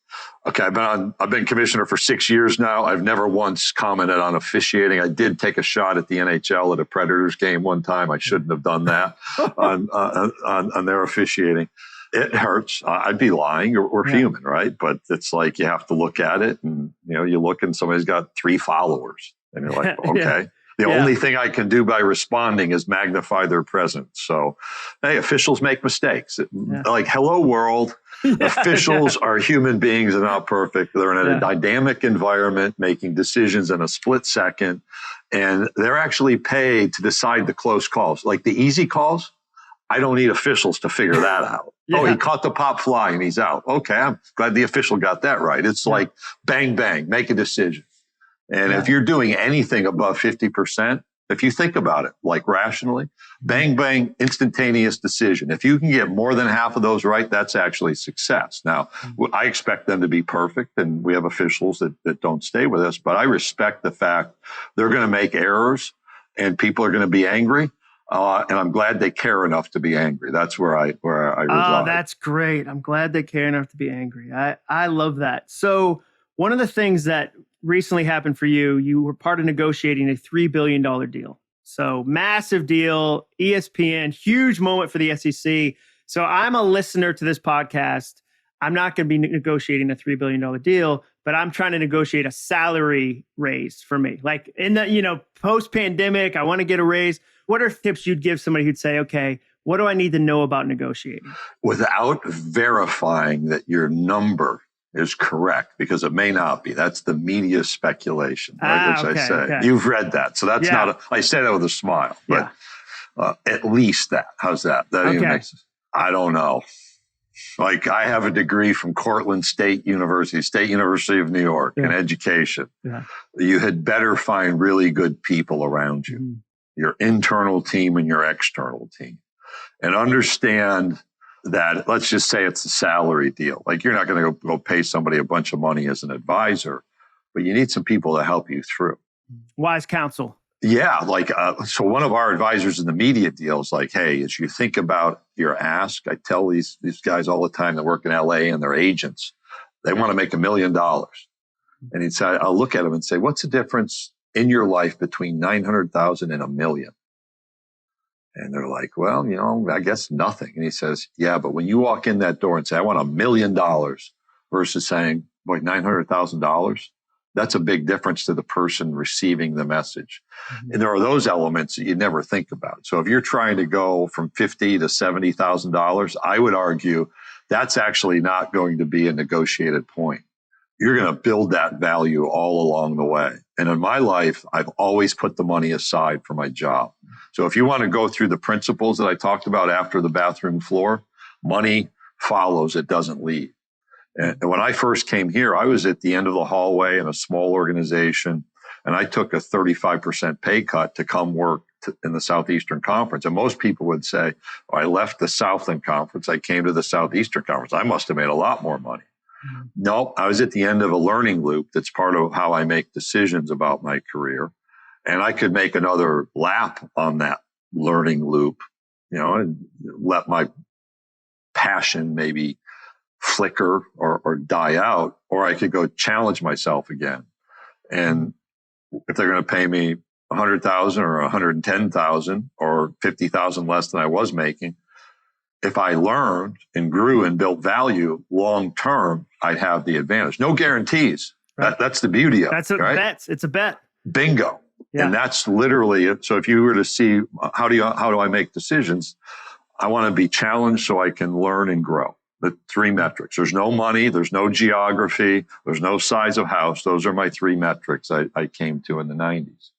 okay, I've been commissioner for 6 years now. I've never once commented on officiating. I did take a shot at the NHL at a Predators game one time. I shouldn't have done that on their officiating. It hurts. I'd be lying. We're human, right? But it's like you have to look at it, and you look and somebody's got 3 followers, and you're like, okay. The only thing I can do by responding is magnify their presence. So, hey, officials make mistakes. Like, hello, world. Officials are human beings and not perfect. They're in a dynamic environment making decisions in a split second. And they're actually paid to decide the close calls. Like the easy calls, I don't need officials to figure that out. Oh, he caught the pop fly and he's out. Okay, I'm glad the official got that right. It's like bang, bang, make a decision. And if you're doing anything above 50%, if you think about it, like rationally, bang, bang, instantaneous decision. If you can get more than half of those right, that's actually success. Now, I expect them to be perfect, and we have officials that don't stay with us, but I respect the fact they're going to make errors and people are going to be angry. And I'm glad they care enough to be angry. That's where I reside. Oh, that's great. I'm glad they care enough to be angry. I love that. So one of the things that recently happened for you, you were part of negotiating a $3 billion deal. So massive deal, ESPN, huge moment for the SEC. So I'm a listener to this podcast. I'm not going to be negotiating a $3 billion deal, but I'm trying to negotiate a salary raise for me. Like in the, post-pandemic, I want to get a raise. What are tips you'd give somebody who'd say, okay, what do I need to know about negotiating? Without verifying that your number is correct, because it may not be. That's the media speculation, right? Which I say. Okay. You've read that. So that's not, I say that with a smile, but at least that. How's that? That even makes sense. I don't know. Like I have a degree from Cortland State University of New York in education. Yeah. You had better find really good people around you, your internal team and your external team, and understand that, let's just say it's a salary deal. Like you're not going to go pay somebody a bunch of money as an advisor, but you need some people to help you through. Wise counsel. Yeah. Like, so one of our advisors in the media deal is like, hey, as you think about your ask, I tell these guys all the time that work in LA and their agents, they want to make $1 million. And he'd say, I'll look at them and say, what's the difference in your life between 900,000 and $1 million? And they're like, well, I guess nothing. And he says, yeah, but when you walk in that door and say, I want $1 million versus saying, boy, $900,000, that's a big difference to the person receiving the message. Mm-hmm. And there are those elements that you never think about. So if you're trying to go from $50,000 to $70,000, I would argue that's actually not going to be a negotiated point. You're going to build that value all along the way. And in my life, I've always put the money aside for my job. So if you want to go through the principles that I talked about after the bathroom floor, money follows, it doesn't lead. And when I first came here, I was at the end of the hallway in a small organization, and I took a 35% pay cut to come work in the Southeastern Conference. And most people would say, oh, I left the Southland Conference. I came to the Southeastern Conference. I must have made a lot more money. No, I was at the end of a learning loop that's part of how I make decisions about my career. And I could make another lap on that learning loop, and let my passion maybe flicker or die out, or I could go challenge myself again. And if they're going to pay me $100,000 or $110,000 or $50,000 less than I was making, if I learned and grew and built value long term, I'd have the advantage. No guarantees. Right. That's the beauty of it. Bet. It's a bet. Bingo. Yeah. And that's literally it. So if you were to see how do I make decisions, I want to be challenged so I can learn and grow. The three metrics. There's no money, there's no geography, there's no size of house. Those are my three metrics I came to in the 90s.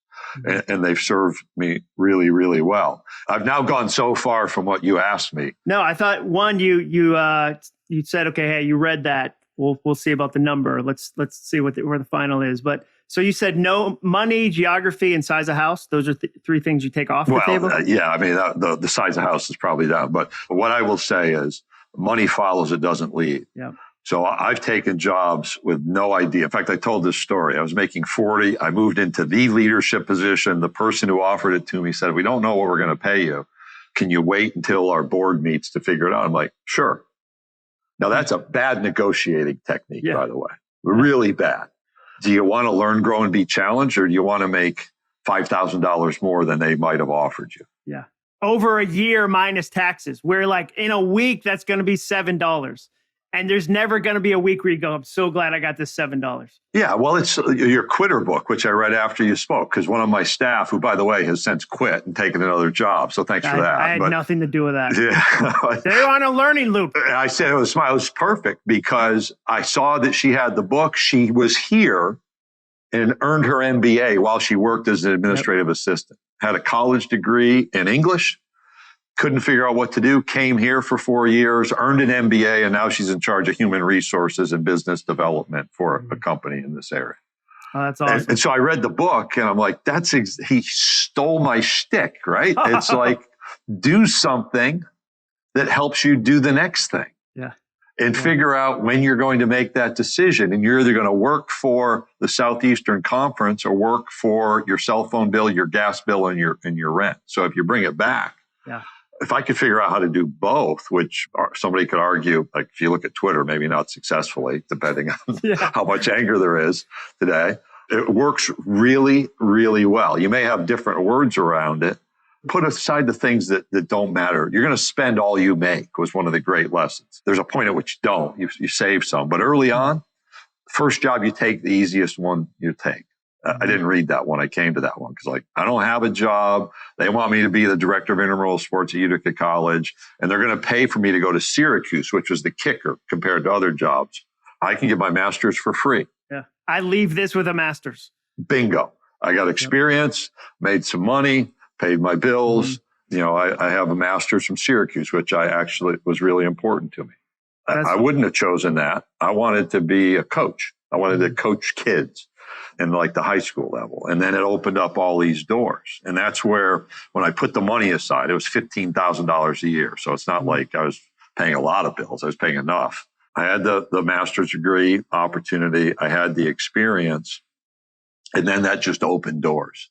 And they've served me really, really well. I've now gone so far from what you asked me. No, I thought one, you said, okay, hey, you read that. We'll see about the number. Let's see where the final is. But so you said no money, geography, and size of house. Those are three things you take off the table. Yeah, I mean the size of house is probably down. But what I will say is money follows; it doesn't lead. Yeah. So I've taken jobs with no idea. In fact, I told this story. I was making 40. I moved into the leadership position. The person who offered it to me said, "We don't know what we're going to pay you. Can you wait until our board meets to figure it out?" I'm like, "Sure." Now that's a bad negotiating technique, by the way, really bad. Do you want to learn, grow, and be challenged, or do you want to make $5,000 more than they might have offered you? Yeah. Over a year minus taxes. We're like in a week, that's going to be $7. And there's never going to be a week where you go, I'm so glad I got this $7. Yeah, well, it's your quitter book, which I read after you spoke, because one of my staff, who, by the way, has since quit and taken another job. So thanks for that. I had nothing to do with that. Yeah. They're on a learning loop. I said it was perfect because I saw that she had the book. She was here and earned her MBA while she worked as an administrative assistant. Had a college degree in English. Couldn't figure out what to do, came here for 4 years, earned an MBA, and now she's in charge of human resources and business development for a company in this area. Oh, that's awesome. And so I read the book and I'm like, he stole my shtick, right? It's like, do something that helps you do the next thing. Yeah. And figure out when you're going to make that decision. And you're either going to work for the Southeastern Conference or work for your cell phone bill, your gas bill, and your rent. So if you bring it back, if I could figure out how to do both, which somebody could argue, like if you look at Twitter, maybe not successfully, depending on how much anger there is today, it works really, really well. You may have different words around it. Put aside the things that don't matter. You're going to spend all you make was one of the great lessons. There's a point at which you don't. You save some. But early on, first job you take, the easiest one you take. I didn't read that one. I came to that one because I don't have a job. They want me to be the director of intramural sports at Utica College, and they're going to pay for me to go to Syracuse, which was the kicker compared to other jobs. I can get my master's for free. Yeah, I leave this with a master's. Bingo. I got experience, made some money, paid my bills. I have a master's from Syracuse, which was really important to me. I wouldn't have chosen that. I wanted to be a coach. I wanted to coach kids in like the high school level. And then it opened up all these doors. And that's where, when I put the money aside, it was $15,000 a year. So it's not like I was paying a lot of bills. I was paying enough. I had the master's degree opportunity. I had the experience. And then that just opened doors.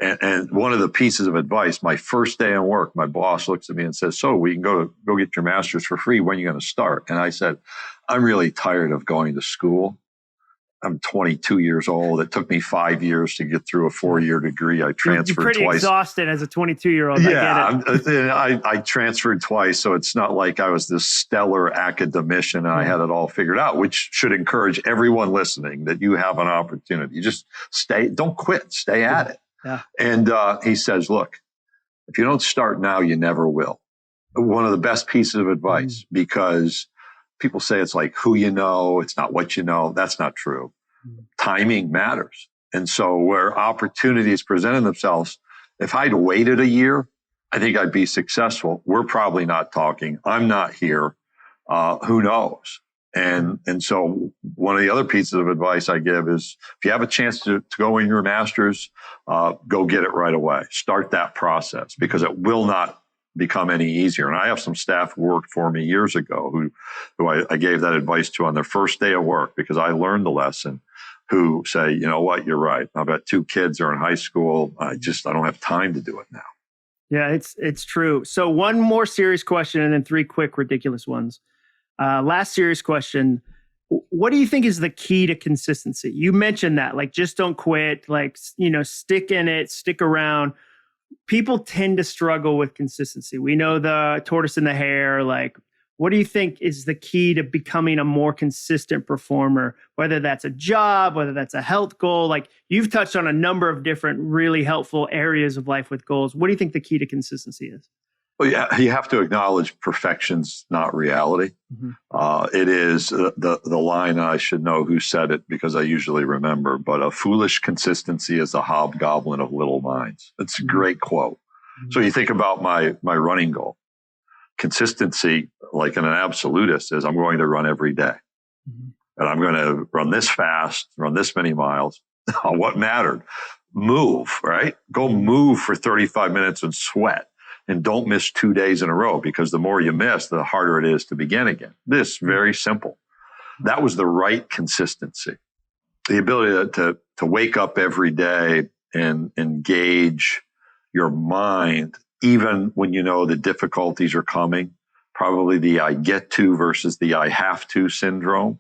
And one of the pieces of advice, my first day in work, my boss looks at me and says, so we can go get your master's for free. When are you going to start? And I said, I'm really tired of going to school. I'm 22 years old. It took me 5 years to get through a 4-year degree. I transferred You're pretty twice. Exhausted as a 22-year-old. Yeah, I get it. I transferred twice, so it's not like I was this stellar academician and I had it all figured out, which should encourage everyone listening that you have an opportunity. You just don't quit, stay at it. Yeah. And he says, look, if you don't start now, you never will. One of the best pieces of advice, because people say it's like who you know, it's not what you know. That's not true. Timing matters. And so where opportunities presented themselves, if I'd waited a year, I think I'd be successful. We're probably not talking. I'm not here. Who knows? And so one of the other pieces of advice I give is if you have a chance to go in your master's, go get it right away. Start that process because it will not become any easier. And I have some staff who worked for me years ago who I gave that advice to on their first day of work because I learned the lesson, who say, you know what, you're right. I've got 2 kids, are in high school. I don't have time to do it now. Yeah, it's true. So one more serious question and then 3 quick ridiculous ones. Last serious question. What do you think is the key to consistency? You mentioned that, like, just don't quit, like, stick in it, stick around. People tend to struggle with consistency. We know the tortoise and the hare. Like, what do you think is the key to becoming a more consistent performer, whether that's a job, whether that's a health goal? Like, you've touched on a number of different really helpful areas of life with goals. What do you think the key to consistency is? Well, yeah, you have to acknowledge perfection's not reality. Mm-hmm. It is the line, I should know who said it because I usually remember, but a foolish consistency is a hobgoblin of little minds. It's a great quote. Mm-hmm. So you think about my running goal. Consistency, like in an absolutist, is I'm going to run every day. Mm-hmm. And I'm going to run this fast, run this many miles. What mattered? Move, right? Go move for 35 minutes and sweat. And don't miss 2 days in a row because the more you miss, the harder it is to begin again. This very simple. That was the right consistency. The ability to wake up every day and engage your mind, even when you know the difficulties are coming, probably the I get to versus the I have to syndrome,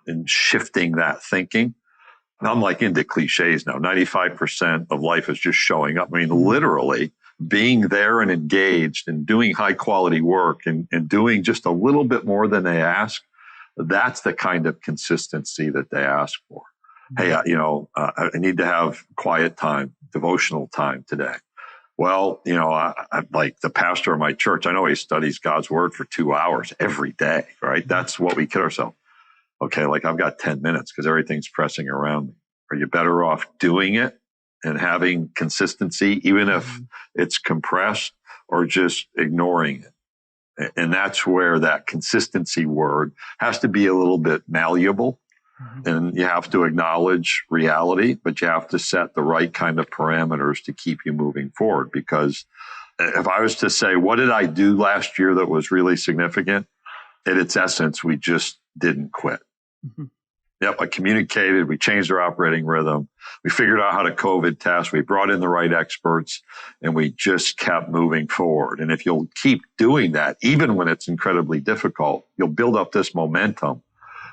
and shifting that thinking. And I'm like into cliches now. 95% of life is just showing up. I mean, literally, being there and engaged and doing high quality work and doing just a little bit more than they ask, that's the kind of consistency that they ask for. Hey, I need to have quiet time, devotional time today. Well, I like the pastor of my church. I know he studies God's word for 2 hours every day, right? That's what we kid ourselves. Okay, like I've got 10 minutes because everything's pressing around me. Are you better off doing it and having consistency, even if it's compressed, or just ignoring it? And that's where that consistency word has to be a little bit malleable. Mm-hmm. And you have to acknowledge reality, but you have to set the right kind of parameters to keep you moving forward. Because if I was to say, what did I do last year that was really significant? At its essence, we just didn't quit. Mm-hmm. Yep, I communicated. We changed our operating rhythm. We figured out how to COVID test. We brought in the right experts, and we just kept moving forward. And if you'll keep doing that, even when it's incredibly difficult, you'll build up this momentum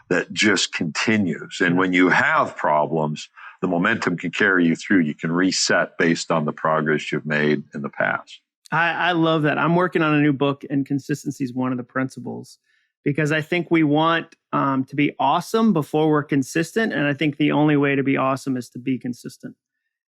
that just continues. And when you have problems, the momentum can carry you through. You can reset based on the progress you've made in the past. I love that. I'm working on a new book, and consistency is one of the principles. Because I think we want to be awesome before we're consistent. And I think the only way to be awesome is to be consistent.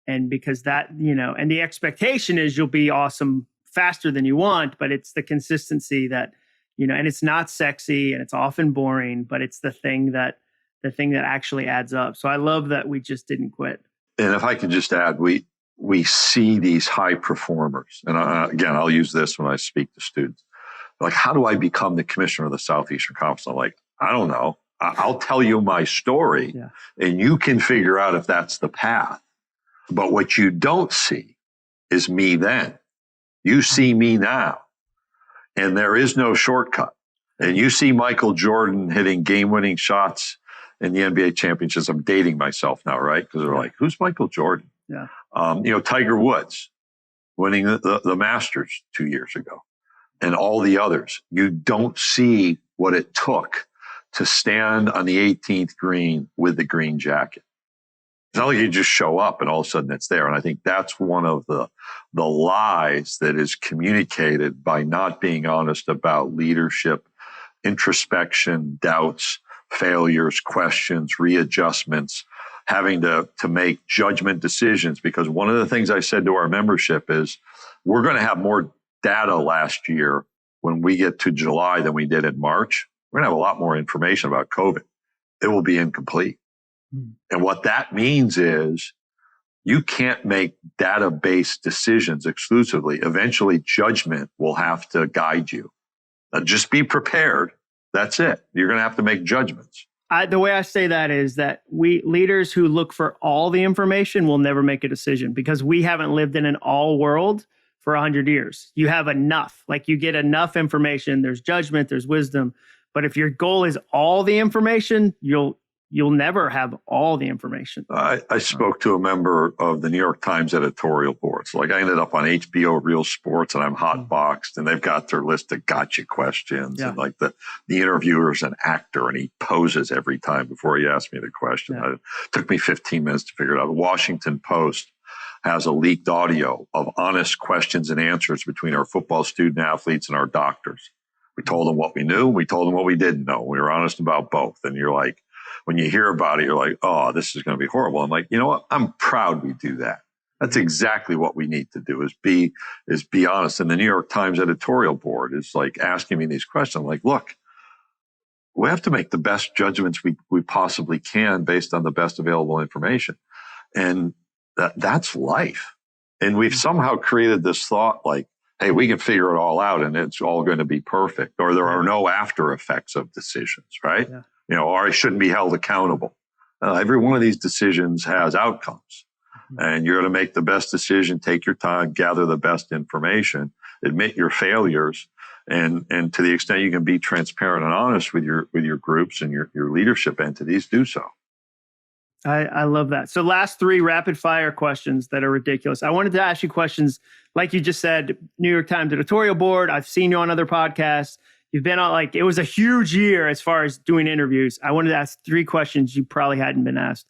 And because that, and the expectation is you'll be awesome faster than you want, but it's the consistency that, and it's not sexy and it's often boring, but it's the thing that actually adds up. So I love that we just didn't quit. And if I could just add, we see these high performers. And again, I'll use this when I speak to students. Like, how do I become the commissioner of the Southeastern Conference? I'm like, I don't know. I'll tell you my story, and you can figure out if that's the path. But what you don't see is me then. You see me now, and there is no shortcut. And you see Michael Jordan hitting game-winning shots in the NBA championships. I'm dating myself now, right? Because they're like, who's Michael Jordan? Yeah. Tiger Woods winning the Masters 2 years ago. And all the others. You don't see what it took to stand on the 18th green with the green jacket. It's not like you just show up and all of a sudden it's there. And I think that's one of the lies that is communicated by not being honest about leadership, introspection, doubts, failures, questions, readjustments, having to make judgment decisions. Because one of the things I said to our membership is we're going to have more data last year when we get to July than we did in March. We're going to have a lot more information about COVID. It will be incomplete. And what that means is you can't make data-based decisions exclusively. Eventually, judgment will have to guide you. Now, just be prepared That's it. You're going to have to make judgments. The way I say that is that we leaders who look for all the information will never make a decision because we haven't lived in an all world for 100 years. You have enough, like you get enough information. There's judgment, there's wisdom. But if your goal is all the information, you'll never have all the information. I spoke to a member of the New York Times editorial board. So like I ended up on HBO Real Sports and I'm hotboxed and they've got their list of gotcha questions. Yeah. And like the interviewer's an actor and he poses every time before he asks me the question. Yeah. It took me 15 minutes to figure it out. The Washington Post has a leaked audio of honest questions and answers between our football student athletes and our doctors. We told them what we knew. We told them what we didn't know. We were honest about both. And you're like, when you hear about it, you're like, oh, this is going to be horrible. I'm like, you know what? I'm proud we do that. That's exactly what we need to do is be honest. And the New York Times editorial board is like asking me these questions. I'm like, look, we have to make the best judgments we possibly can based on the best available information. And that's life. And we've somehow created this thought like, hey, we can figure it all out and it's all going to be perfect. Or there are no after effects of decisions, right? Yeah. Or I shouldn't be held accountable. Every one of these decisions has outcomes. And you're going to make the best decision, take your time, gather the best information, admit your failures, and to the extent you can be transparent and honest with your groups and your leadership entities, do so. I love that. So last 3 rapid fire questions that are ridiculous. I wanted to ask you questions like you just said, New York Times editorial board. I've seen you on other podcasts. You've been on it was a huge year as far as doing interviews. I wanted to ask 3 questions you probably hadn't been asked.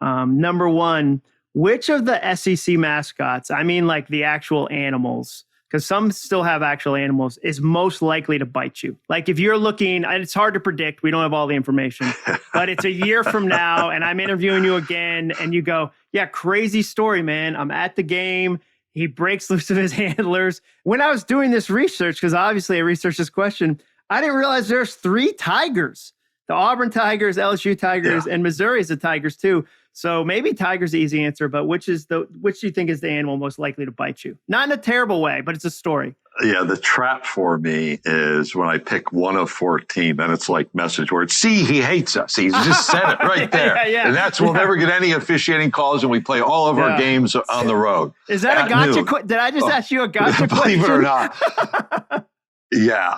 Number 1, which of the SEC mascots, I mean like the actual animals, because some still have actual animals, is most likely to bite you? Like if you're looking, and it's hard to predict, we don't have all the information, but it's a year from now and I'm interviewing you again and you go, yeah, crazy story, man. I'm at the game. He breaks loose of his handlers. When I was doing this research, because obviously I researched this question, I didn't realize there's 3 Tigers. The Auburn Tigers, LSU Tigers, and Missouri is the Tigers too. So maybe Tiger's the easy answer, but which do you think is the animal most likely to bite you? Not in a terrible way, but it's a story. Yeah, the trap for me is when I pick one of 14, then it's like message words. See, he hates us. He's just said it right there. Yeah. And that's, we'll never get any officiating calls and we play all of our games on the road. Is that a gotcha? Did I just ask you a gotcha question? Believe it or not. Yeah,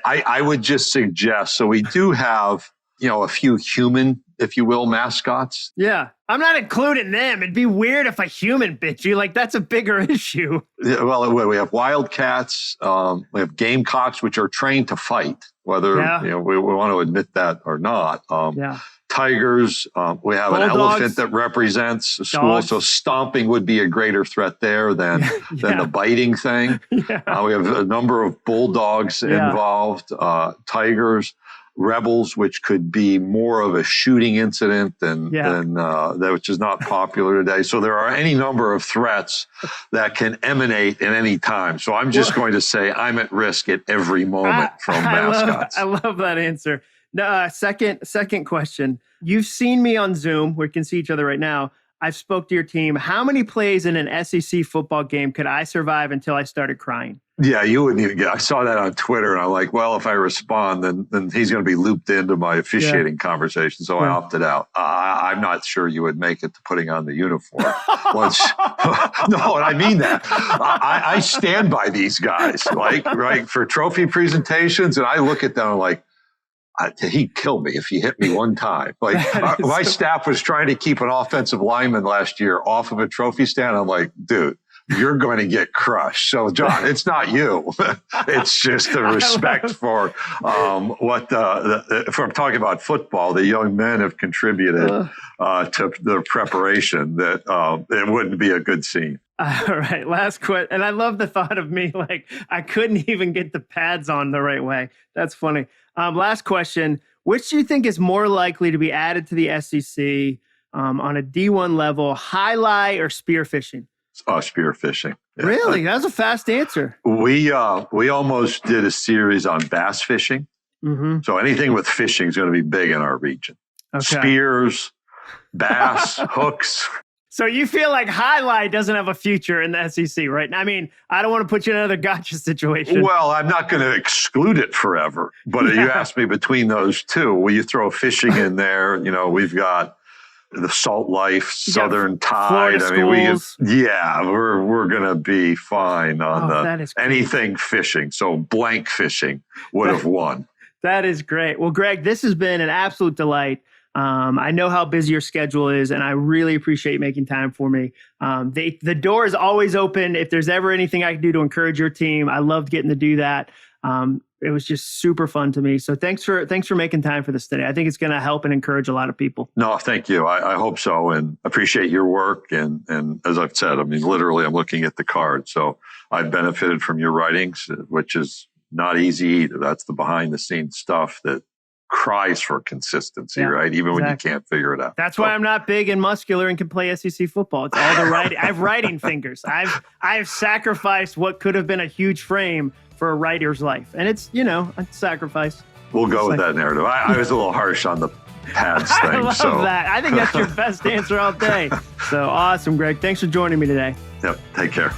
I would just suggest, so we do have, a few human, if you will, mascots. Yeah, I'm not including them. It'd be weird if a human bit you. Like, that's a bigger issue. Yeah, well, we have wildcats, we have gamecocks, which are trained to fight, whether we want to admit that or not. Tigers, we have an elephant that represents a school, so stomping would be a greater threat there than the biting thing. We have a number of bulldogs involved, tigers, rebels, which could be more of a shooting incident than that, which is not popular today. So there are any number of threats that can emanate at any time. So I'm just going to say I'm at risk at every moment from mascots. I love that answer. Second question. You've seen me on Zoom. We can see each other right now. I've spoke to your team. How many plays in an SEC football game could I survive until I started crying? Yeah, you wouldn't even get. I saw that on Twitter, and I'm like, well, if I respond, then he's going to be looped into my officiating conversation. So I opted out. I'm not sure you would make it to putting on the uniform. No, and I mean that. I stand by these guys, right, for trophy presentations, and I look at them like, he'd kill me if he hit me one time. My staff was trying to keep an offensive lineman last year off of a trophy stand. I'm like, dude, you're going to get crushed. So, John, it's not you. It's just the respect for if I'm talking about football, the young men have contributed to the preparation that it wouldn't be a good scene. All right, last question. And I love the thought of me, I couldn't even get the pads on the right way. That's funny. Last question. Which do you think is more likely to be added to the SEC on a D1 level, highlight or spearfishing? Spearfishing. Yeah. Really? That was a fast answer. We almost did a series on bass fishing. Mm-hmm. So anything with fishing is going to be big in our region. Okay. Spears, bass, hooks. So you feel like highlight doesn't have a future in the SEC, right? I mean, I don't want to put you in another gotcha situation. Well, I'm not going to exclude it forever. But you asked me between those two, will you throw fishing in there? We've got the Salt Life, Southern Tide. We're going to be fine on anything fishing. So blank fishing would have won. That is great. Well, Greg, this has been an absolute delight. I know how busy your schedule is, and I really appreciate making time for me. The door is always open. If there's ever anything I can do to encourage your team, I loved getting to do that. It was just super fun to me. So thanks for making time for this today. I think it's going to help and encourage a lot of people. No, thank you. I hope so, and appreciate your work. And as I've said, I mean, literally, I'm looking at the card. So I've benefited from your writings, which is not easy either. That's the behind the scenes stuff that cries for consistency, right? Even when you can't figure it out. That's why I'm not big and muscular and can play SEC football. It's all the writing. I have writing fingers. I've sacrificed what could have been a huge frame for a writer's life. And it's, a sacrifice. We'll go with that narrative. I was a little harsh on the pads thing. I love that. I think that's your best answer all day. So awesome, Greg. Thanks for joining me today. Yep. Take care.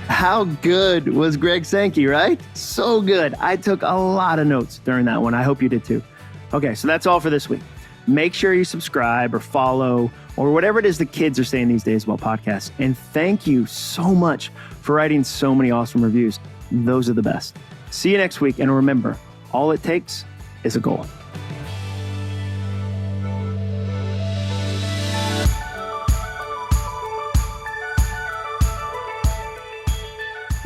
How good was Greg Sankey, right? So good. I took a lot of notes during that one. I hope you did too. Okay, so that's all for this week. Make sure you subscribe or follow or whatever it is the kids are saying these days about podcasts. And thank you so much for writing so many awesome reviews. Those are the best. See you next week. And remember, all it takes is a goal.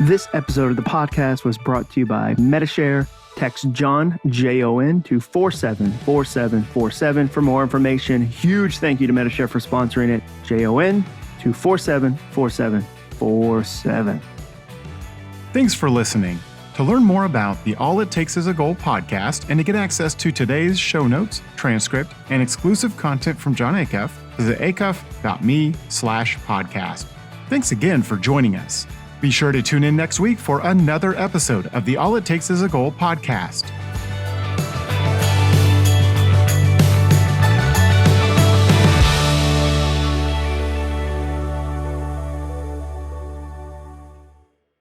This episode of the podcast was brought to you by Metashare. Text John, Jon, to 474747 for more information. Huge thank you to Metashare for sponsoring it. Jon to 474747. Thanks for listening. To learn more about the All It Takes Is a Goal podcast and to get access to today's show notes, transcript, and exclusive content from John Acuff, visit acuff.me/podcast. Thanks again for joining us. Be sure to tune in next week for another episode of the All It Takes Is a Goal podcast.